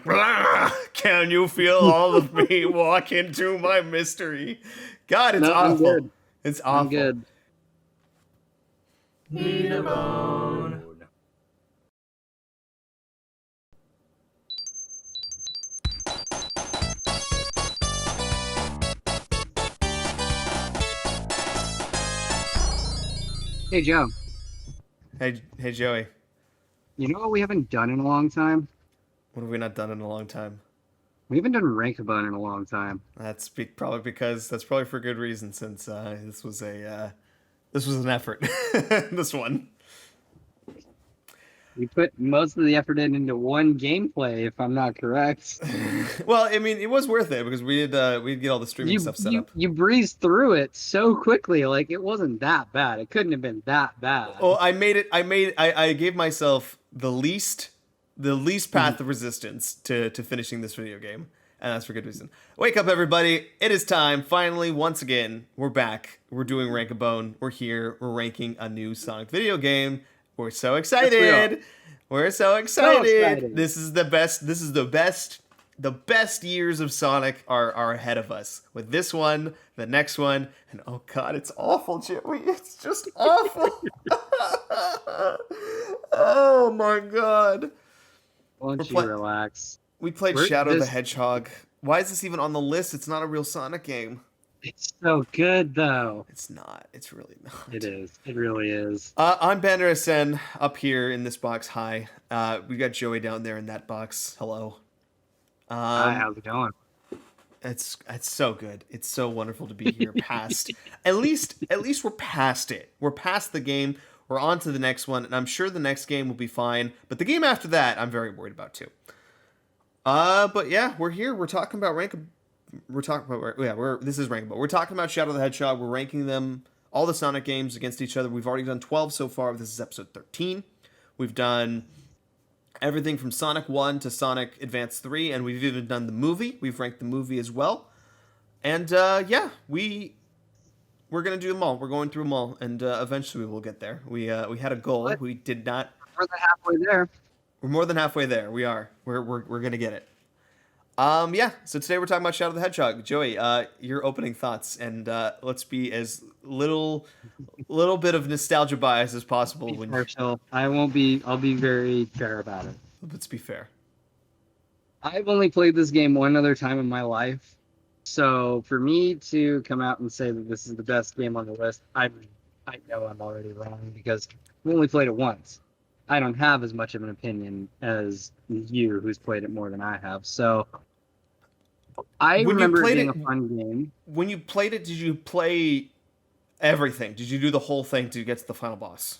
Can you feel all of me walk into my mystery? God, it's No, I'm awful. good. It's I'm awful. good. Need a bone. Hey, Joe, Hey, Joey. you know what we haven't done in a long time? What have we not done in a long time? We haven't done Rank-a-Bone in a long time. Probably because that's probably for good reason, since this was an effort. This one. We put most of the effort into one gameplay, if I'm not correct. Well, I mean, it was worth it because we'd get all the streaming You stuff set you up. you breezed through it so quickly, like it wasn't that bad. It couldn't have been that bad. Well, I gave myself the least path of resistance to finishing this video game, and that's for good reason. Wake up, everybody! It is time. Finally, once again, we're back. We're doing Rank a Bone. We're here. We're ranking a new Sonic video game. We're so Yes, we are. excited. We're so So excited. excited. This is the best. This is the best. The best years of Sonic are ahead of us. With this one, the next one, and oh god, it's awful, Joey. It's just awful. Oh my god. Won't you Play- relax? we played We're Shadow the this. Hedgehog. Why is this even on the list? It's not a real Sonic game. It's so good, though. It's not. It's really not. It is. It really is. I'm Banner Sen up here in this box. Hi. We got Joey down there in that box. Hello. Hi, how's it going? It's so good. It's so wonderful to be here. Past at least we're past it. We're past the game. We're on to the next one, and I'm sure the next game will be fine. But the game after that, I'm very worried about too. But yeah, we're here. We're talking about rank. We're talking about this is rankable. We're talking about Shadow the Hedgehog. We're ranking them all the Sonic games against each other. We've already done 12 so far. This is episode 13. We've done everything from Sonic 1 to Sonic Advance 3, and we've even done the movie. We've ranked the movie as well. And yeah, we're gonna do them all. We're going through them all, and eventually we will get there. We had a goal. What? We did not. More than halfway there. We're more than halfway there. We are. We're gonna get it. Yeah. So today we're talking about Shadow the Hedgehog. Joey, your opening thoughts, and let's be as little bit of nostalgia bias as possible. Be partial. I won't be. I'll be very fair about it. Let's be fair. I've only played this game one other time in my life, so for me to come out and say that this is the best game on the list, I know I'm already wrong because I've only played it once. I don't have as much of an opinion as you, who's played it more than I have. So I remember it being a fun game. When you played it, did you play everything? Did you do the whole thing to get to the final boss?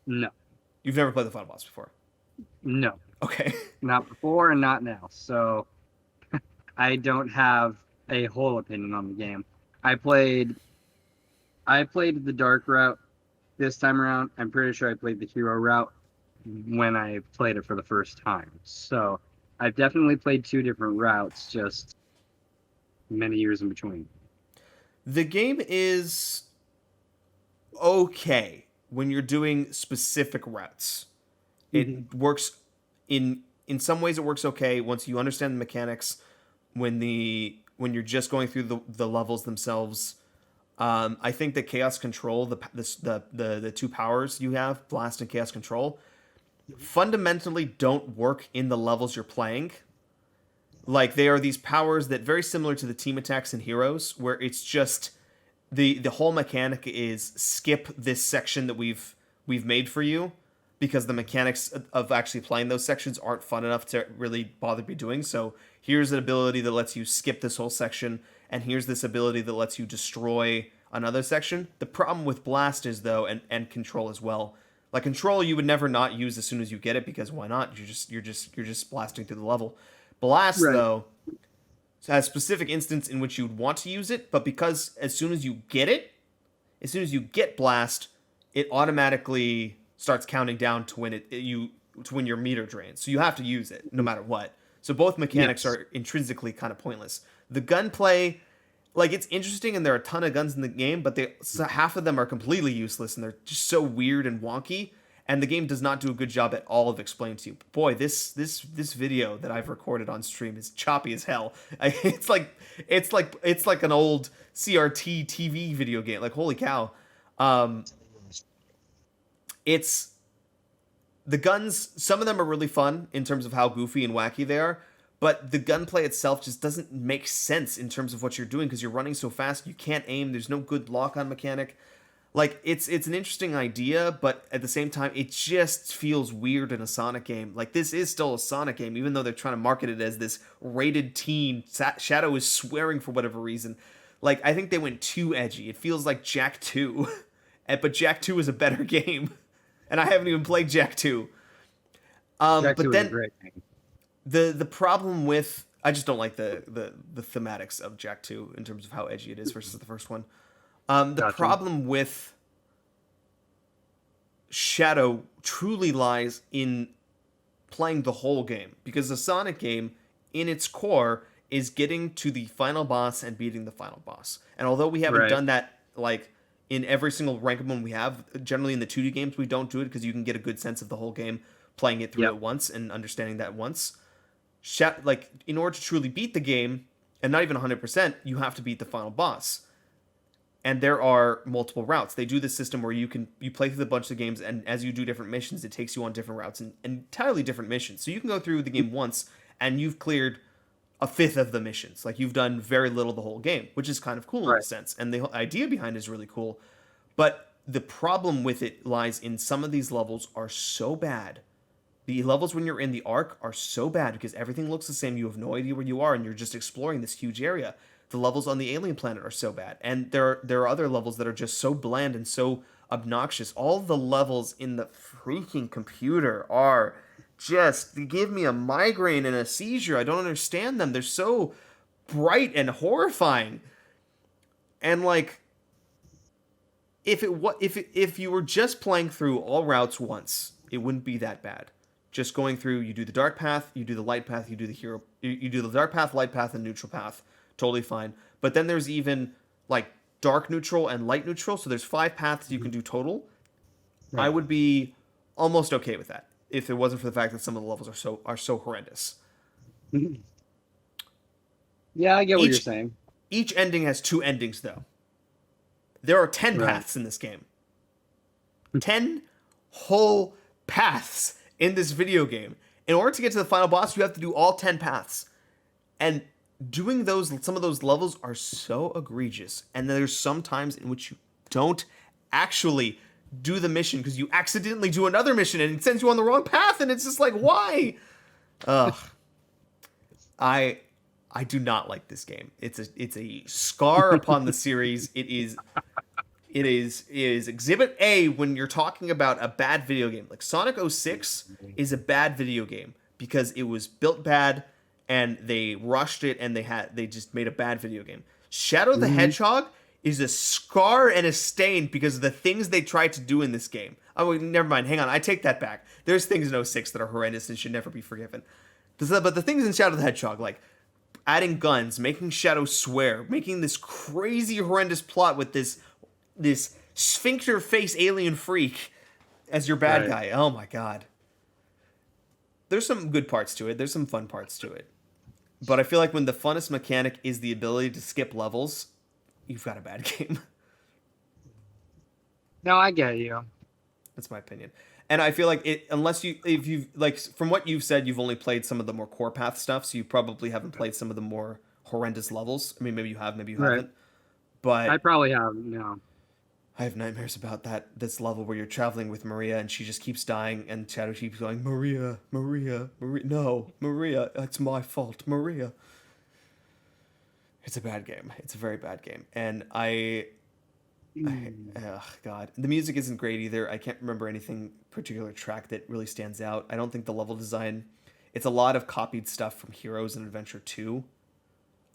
No, You've never played the final boss before. no, Okay. not before and not now. So I don't have a whole opinion on the game. I played the dark route this time around. I'm pretty sure I played the hero route when I played it for the first time. So I've definitely played two different routes, just many years in between. The game is okay when you're doing specific routes. It works in some ways. It works okay once you understand the mechanics. When you're just going through the levels themselves, I think that Chaos Control, the two powers you have, Blast and Chaos Control, fundamentally don't work in the levels you're playing. Like, they are these powers that very similar to the team attacks in Heroes, where it's just the whole mechanic is skip this section that we've made for you, because the mechanics of actually playing those sections aren't fun enough to really bother be doing. So here's an ability that lets you skip this whole section, and here's this ability that lets you destroy another section. The problem with Blast is, though, and Control as well. Like, Control you would never not use as soon as you get it, because why not? You're just blasting through the level. Blast, Right. though, has a specific instance in which you would want to use it, but because as soon as you get Blast, it automatically starts counting down to when your meter drains. So you have to use it no matter what. So both mechanics are intrinsically kind of pointless. The gunplay, like, it's interesting, and there are a ton of guns in the game, but half of them are completely useless, and they're just so weird and wonky. and the game does not do a good job at all of explaining to you. Boy, this video that I've recorded on stream is choppy as hell. It's like an old CRT TV video game. Like, holy cow. Um, it's the guns, some of them are really fun in terms of how goofy and wacky they are, but the gunplay itself just doesn't make sense in terms of what you're doing because you're running so fast, you can't aim, there's no good lock-on mechanic. Like, it's an interesting idea, but at the same time, it just feels weird in a Sonic game. Like, this is still a Sonic game, even though they're trying to market it as this rated teen. Shadow is swearing for whatever reason. Like, I think they went too edgy. It feels like Jak 2, but Jak 2 is a better game. And I haven't even played Jak 2. Jak 2 But is a then great game. the problem with I just don't like the thematics of Jak 2 in terms of how edgy it is versus the first one. The Gotcha. problem with Shadow truly lies in playing the whole game because the Sonic game, in its core, is getting to the final boss and beating the final boss. And although we haven't Right. done that like in every single ranked one we have, generally in the 2D games we don't do it because you can get a good sense of the whole game playing it through Yep. at once and understanding that once. Like in order to truly beat the game, and not even 100%, you have to beat the final boss. And there are multiple routes. They do this system where you play through a bunch of games, and as you do different missions, it takes you on different routes and entirely different missions. So you can go through the game once, and you've cleared a fifth of the missions. Like you've done very little the whole game, which is kind of cool in a Right. sense. And the whole idea behind it is really cool. But the problem with it lies in some of these levels are so bad. The levels when you're in the Ark are so bad because everything looks the same. You have no idea where you are, and you're just exploring this huge area. The levels on the alien planet are so bad, and there are other levels that are just so bland and so obnoxious. All the levels in the freaking computer are just they give me a migraine and a seizure. I don't understand them. They're so bright and horrifying, and like if you were just playing through all routes once, it wouldn't be that bad. Just going through, you do the dark path, you do the light path, you do the hero, you do the dark path, light path, and neutral path. Totally fine. But then there's even like dark neutral and light neutral, so there's 5 paths you can do total. Right. I would be almost okay with that if it wasn't for the fact that some of the levels are so horrendous. Yeah, I get what you're Each saying. each ending has 2 endings though. There are 10 Right. paths in this game. 10 whole paths in this video game. In order to get to the final boss, you have to do all 10 paths. And doing some of those levels are so egregious. And there's some times in which you don't actually do the mission because you accidentally do another mission and it sends you on the wrong path, and it's just like, why? Ugh. I do not like this game. It's a scar upon the series. It is exhibit A when you're talking about a bad video game. Like Sonic 06 is a bad video game because it was built bad and they rushed it and they just made a bad video game. Shadow the Hedgehog is a scar and a stain because of the things they tried to do in this game. Oh, never mind. Hang on. I take that back. There's things in 06 that are horrendous and should never be forgiven. But the things in Shadow the Hedgehog, like adding guns, making Shadow swear, making this crazy horrendous plot with this sphincter face alien freak as your bad Right. guy. Oh my god. There's some good parts to it. There's some fun parts to it. But I feel like when the funnest mechanic is the ability to skip levels, you've got a bad game. No, I get you. That's my opinion. And I feel like if you've like from what you've said, you've only played some of the more core path stuff, so you probably haven't played some of the more horrendous levels. I mean, maybe you have, maybe you Right. haven't. But I probably have, no. I have nightmares about this level where you're traveling with Maria and she just keeps dying and Shadow keeps going, Maria, Maria, Maria, no, Maria, it's my fault, Maria. It's a bad game. It's a very bad game. And ugh, God. The music isn't great either. I can't remember anything particular track that really stands out. I don't think the level design, it's a lot of copied stuff from Heroes and Adventure 2.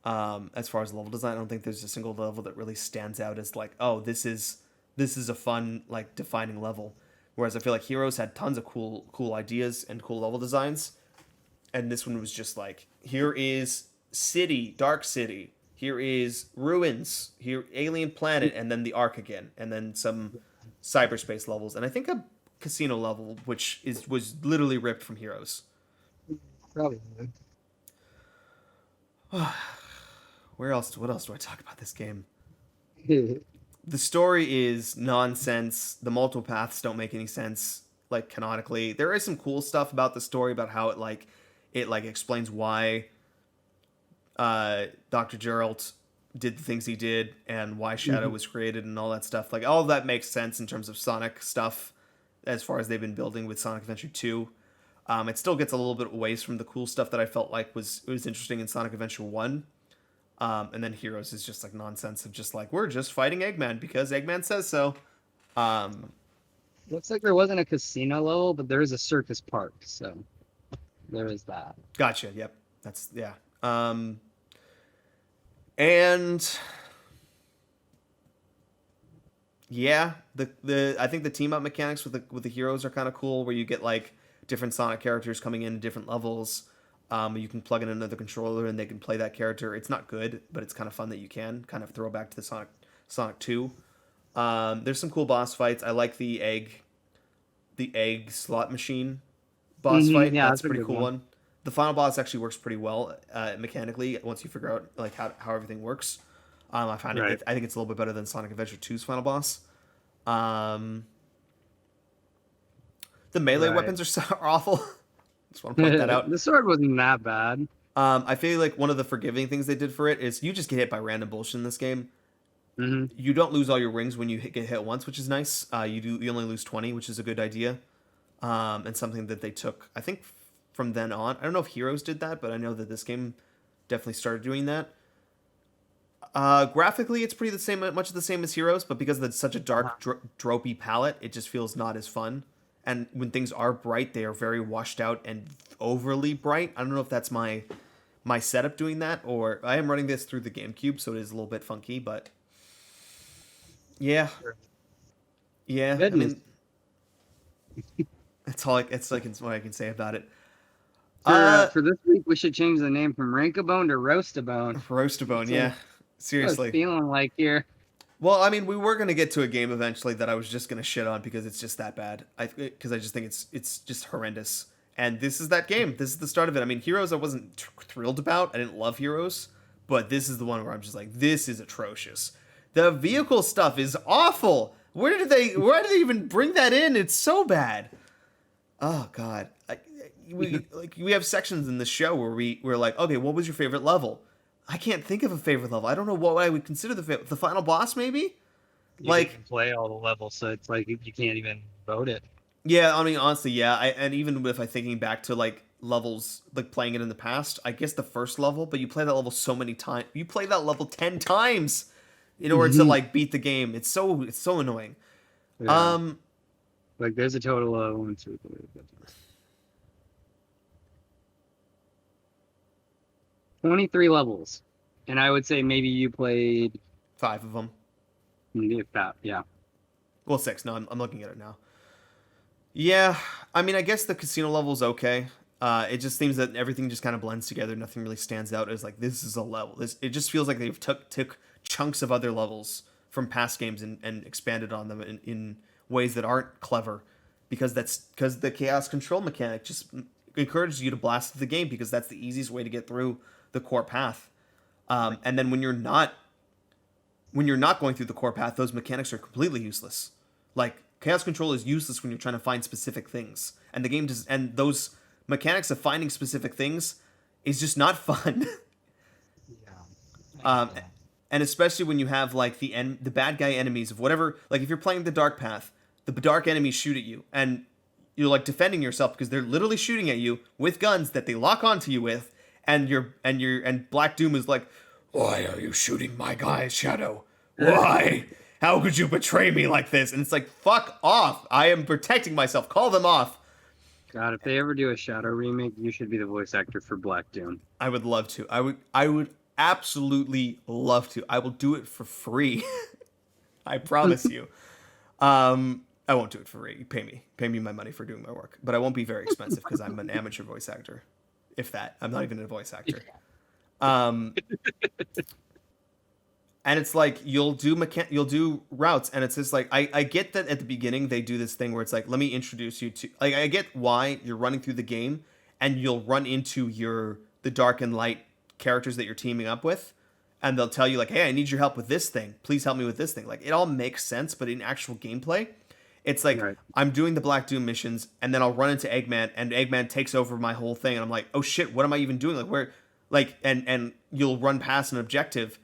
As far as level design, I don't think there's a single level that really stands out as like, oh, this is a fun, like, defining level. Whereas I feel like Heroes had tons of cool ideas and cool level designs. And this one was just like, here is city, dark city. Here is ruins. Here, alien planet, and then the Ark again. And then some cyberspace levels. And I think a casino level, which was literally ripped from Heroes. Probably. Where else? What else do I talk about this game? would. The story is nonsense. The multiple paths don't make any sense, like canonically. There is some cool stuff about the story about how it explains why Dr. Geralt did the things he did and why Shadow was created and all that stuff. Like all of that makes sense in terms of Sonic stuff as far as they've been building with Sonic Adventure 2. It still gets a little bit away from the cool stuff that I felt like was interesting in Sonic Adventure 1. And then Heroes is just like nonsense of just like, we're just fighting Eggman because Eggman says so. Looks like there wasn't a casino level, but there is a circus park, so there is that. Gotcha. Yep. That's, yeah. And yeah, the I think the team up mechanics with the heroes are kind of cool, where you get like different Sonic characters coming in different levels. You can plug in another controller and they can play that character. It's not good, but it's kind of fun that you can kind of throw back to the Sonic 2. There's some cool boss fights. I like the egg slot machine boss fight. Yeah, That's that's a a pretty good cool one. one. The final boss actually works pretty well mechanically once you figure out like how everything works. I find Right. it. I think it's a little bit better than Sonic Adventure 2's final boss. Um, the melee Right. weapons are awful. Just want to point that out. The sword wasn't that bad. I feel like one of the forgiving things they did for it is you just get hit by random bullshit in this game. Hmm. You don't lose all your rings when you get hit once, which is nice. You only lose 20, which is a good idea. And something that they took, I think, from then on. I don't know if Heroes did that, but I know that this game definitely started doing that. Graphically, it's pretty much the same as Heroes, but because it's such a dark, dropey palette, it just feels not as fun. And when things are bright, they are very washed out and overly bright. I don't know if that's my setup doing that, or I am running this through the GameCube, so it is a little bit funky, but yeah, yeah. Goodness. I mean, it's all it's what I can say about it. For this week, we should change the name from Rankabone to Roastabone. Roastabone, yeah. What I was Seriously. feeling like here. Well, I mean, we were gonna get to a game eventually that I was just gonna shit on because it's just that bad. Because I just think it's just horrendous. And this is that game. This is the start of it. I mean, Heroes I wasn't thrilled about. I didn't love Heroes, but this is the one where I'm just like, this is atrocious. The vehicle stuff is awful. Why did they even bring that in? It's so bad. Oh God. We have sections in the show where we're like, okay, what was your favorite level? I can't think of a favorite level. I don't know what I would consider the final boss, maybe. You can play all the levels, so it's like you can't even vote it. Yeah, I mean, honestly, yeah. And even if I'm thinking back to like levels, like playing it in the past, I guess the first level, but you play that level so many times. You play that level 10 times in order to like beat the game. It's so annoying. Yeah. Like there's a total of 1, 2, 3, 23 levels, and I would say maybe you played 5 of them. if that. Yeah. Well, 6. No, I'm looking at it now. Yeah, I mean, I guess the casino level is okay. It just seems that everything just kind of blends together. Nothing really stands out as like this is a level. It just feels like they've took chunks of other levels from past games and expanded on them in ways that aren't clever, because the chaos control mechanic just encourages you to blast through the game because that's the easiest way to get through the core path. And then when you're not going through the core path, those mechanics are completely useless. Like chaos control is useless when you're trying to find specific things, and the game does, and those mechanics of finding specific things is just not fun. Yeah. And especially when you have like the bad guy enemies of whatever, like if you're playing the dark path, the dark enemies shoot at you, and you're like defending yourself because they're literally shooting at you with guns that they lock onto you with, and Black Doom is like, "Why are you shooting my guy, Shadow? Why? How could you betray me like this?" And it's like, fuck off. I am protecting myself. Call them off. God, if they ever do a Shadow remake, you should be the voice actor for Black Doom. I would love to. I would absolutely love to. I will do it for free. I promise you. I won't do it for free. Pay me my money for doing my work. But I won't be very expensive because I'm an amateur voice actor. If that. I'm not even a voice actor. and it's like you'll do routes, and it's just like I get that at the beginning they do this thing where it's like, let me introduce you to, like, I get why you're running through the game and you'll run into the dark and light characters that you're teaming up with, and they'll tell you like, hey, I need your help with this thing, please help me with this thing. Like, it all makes sense, but in actual gameplay, it's like Right. I'm doing the Black Doom missions, and then I'll run into Eggman, and Eggman takes over my whole thing, and I'm like, oh shit, what am I even doing? Like, where, like, and you'll run past an objective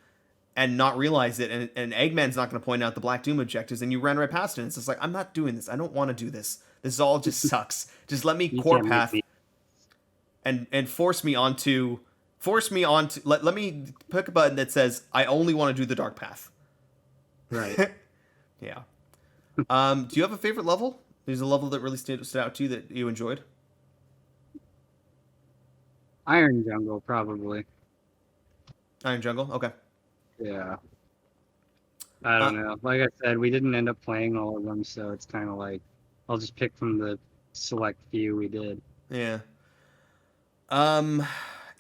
and not realize it, and Eggman's not going to point out the Black Doom objectives, and you ran right past it. And it's just like, I'm not doing this. I don't want to do this. This all just sucks. Just let me You core can't make path me. and let me pick a button that says I only want to do the dark path. Right. Yeah. Do you have a favorite level? There's a level that really stood out to you that you enjoyed? Iron Jungle, probably. Iron Jungle. Okay. Yeah. I Uh, don't know. Like I said, we didn't end up playing all of them, so it's kind of like I'll just pick from the select few we did. yeah. Um,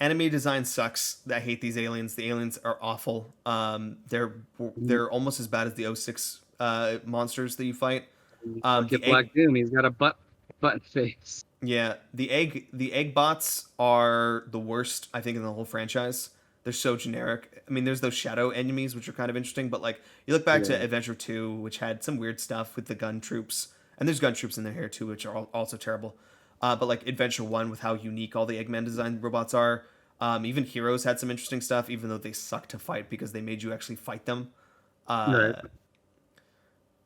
Enemy design sucks. I hate these aliens. The aliens are awful. They're almost as bad as the O6 monsters that you fight. Look The at Black Doom. He's got a button face. Yeah, the egg bots are the worst, I think, in the whole franchise. They're so generic. I mean, there's those shadow enemies, which are kind of interesting, but like you look back to Yeah. Adventure 2, which had some weird stuff with the gun troops, and there's gun troops in there here too, which are also terrible. But like Adventure 1, with how unique all the Eggman design robots are. Even Heroes had some interesting stuff, even though they suck to fight because they made you actually fight them. Right.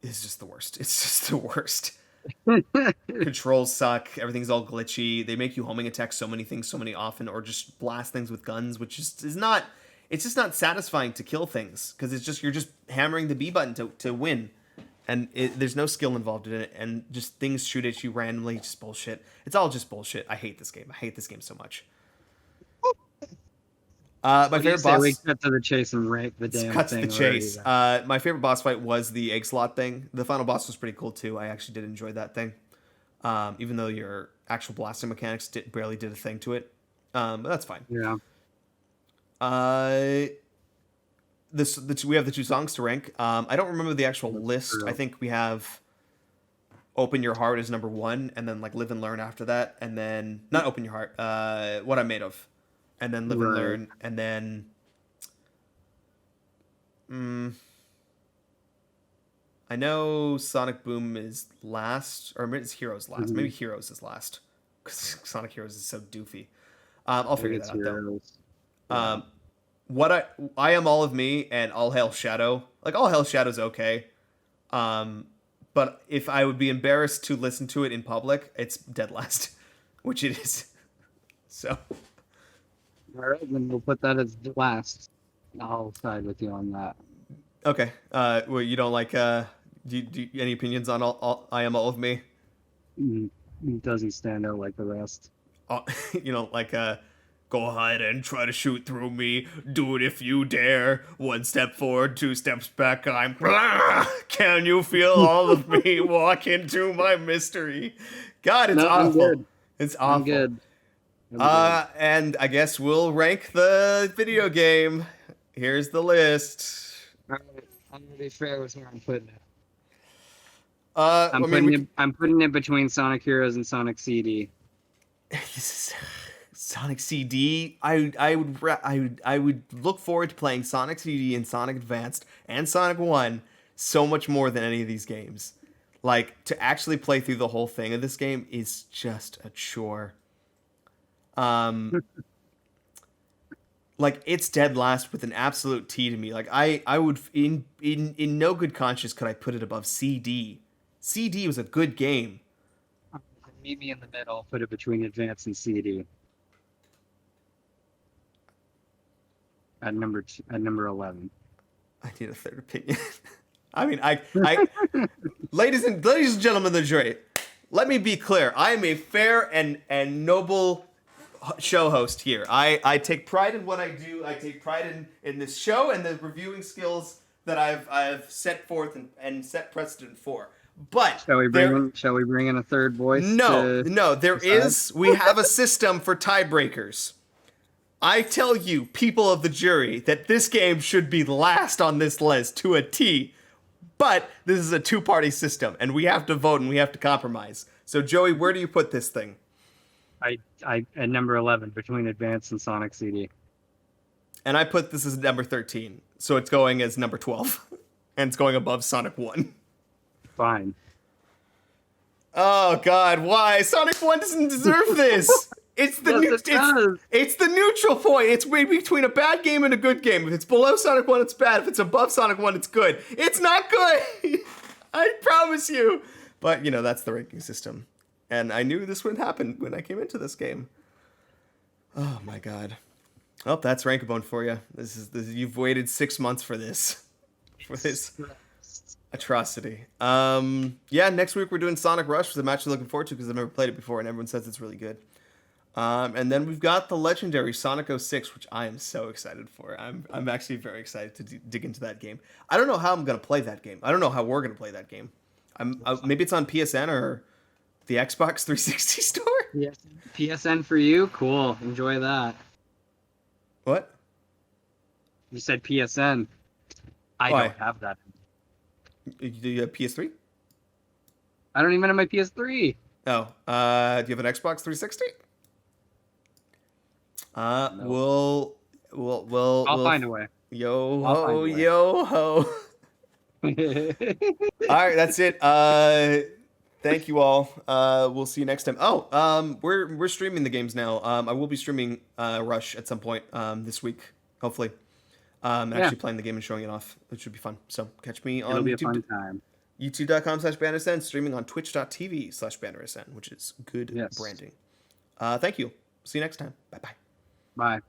It's just the worst. It's just the worst. Controls suck. Everything's all glitchy. They make you homing attack so many things so many often, or just blast things with guns, which just is not. It's just not satisfying to kill things because it's just you're just hammering the B button to win, and there's no skill involved in it, and just things shoot at you randomly. Just bullshit. It's all just bullshit. I hate this game. I hate this game so much. My What do you favorite say boss. we cut to the chase and rank the damn Cuts thing the already chase. then? My favorite boss fight was the egg slot thing. The final boss was pretty cool too. I actually did enjoy that thing, even though your actual blasting mechanics barely did a thing to it. But that's fine. Yeah. We have the two songs to rank. I don't remember the actual list. true. I think we have "Open Your Heart" as number one, and then like "Live and Learn" after that, and then not "Open Your Heart." "What I'm Made Of," and then "Live and Right. Learn," and then. I know Sonic Boom is last, or maybe it's Heroes last. Mhm. Maybe Heroes is last, because Sonic Heroes is so doofy. I'll I think figure it's that out though. Heroes. Yeah. What I Am All of Me and All Hail Shadow. Like, All Hail Shadow's okay. But if I would be embarrassed to listen to it in public, it's dead last, which it is. So All right, then we'll put that as the last. I'll side with you on that. okay. Well, you don't like any opinions on all I Am All of Me? It doesn't stand out like the rest. You know, like go ahead and try to shoot through me. Do it if you dare. One step forward, two steps back. I'm. Can you feel all of me walk into my mystery? God, it's No, I'm awful. good. It's awful. I'm good. I'm good. And I guess we'll rank the video game. Here's the list. All right, I'm gonna be fair with where I'm putting it. I mean, I'm putting it between Sonic Heroes and Sonic CD. this is Sonic CD. I would look forward to playing Sonic CD and Sonic Advanced and Sonic 1 so much more than any of these games. Like, to actually play through the whole thing of this game is just a chore. Like, it's dead last with an absolute T to me. Like, I would in no good conscience could I put it above CD. CD was a good game. Meet me in the middle. Put it between Advance and CD. At number 11. I need a third opinion. I mean, ladies and gentlemen of the jury, let me be clear. I am a fair and noble show host here. I take pride in what I do. I take pride in this show and the reviewing skills that I've set forth and set precedent for. But Shall we bring in a third voice? no, there decide? is. We have a system for tiebreakers. I tell you, people of the jury, that this game should be last on this list to a T. But this is a two-party system, and we have to vote and we have to compromise. So, Joey, where do you put this thing? I at number 11 between Advance and Sonic CD. And I put this as number 13. So it's going as number 12. And it's going above Sonic 1. Fine. Oh, God, why? Sonic 1 doesn't deserve this. It's the it's the neutral point. It's between a bad game and a good game. If it's below Sonic 1, it's bad. If it's above Sonic 1, it's good. It's not good. I promise you. But, that's the ranking system. And I knew this would happen when I came into this game. Oh, my God. Oh, that's Rankabone for you. You've waited 6 months for this. For this atrocity. Next week we're doing Sonic Rush, which I'm actually looking forward to because I've never played it before and everyone says it's really good. And then we've got the legendary Sonic 06, which I am so excited for. I'm actually very excited to dig into that game. I don't know how I'm going to play that game. I don't know how we're going to play that game. Maybe it's on PSN or the Xbox 360 store? Yes. PSN for you? Cool. Enjoy that. What? You said PSN. I don't have that. Do you have PS3? I don't even have my PS3. Oh. Do you have an Xbox 360? No. We'll find a way. Yo ho, yo ho. All right, that's it. Thank you all. We'll see you next time. Oh, we're streaming the games now. I will be streaming Rush at some point this week, hopefully. Actually playing the game and showing it off. It should be fun. So catch me on It'll be YouTube. a fun time. YouTube.com/BannerSN, streaming on Twitch.tv/BannerSN, which is good branding. Thank you. See you next time. Bye-bye. Bye.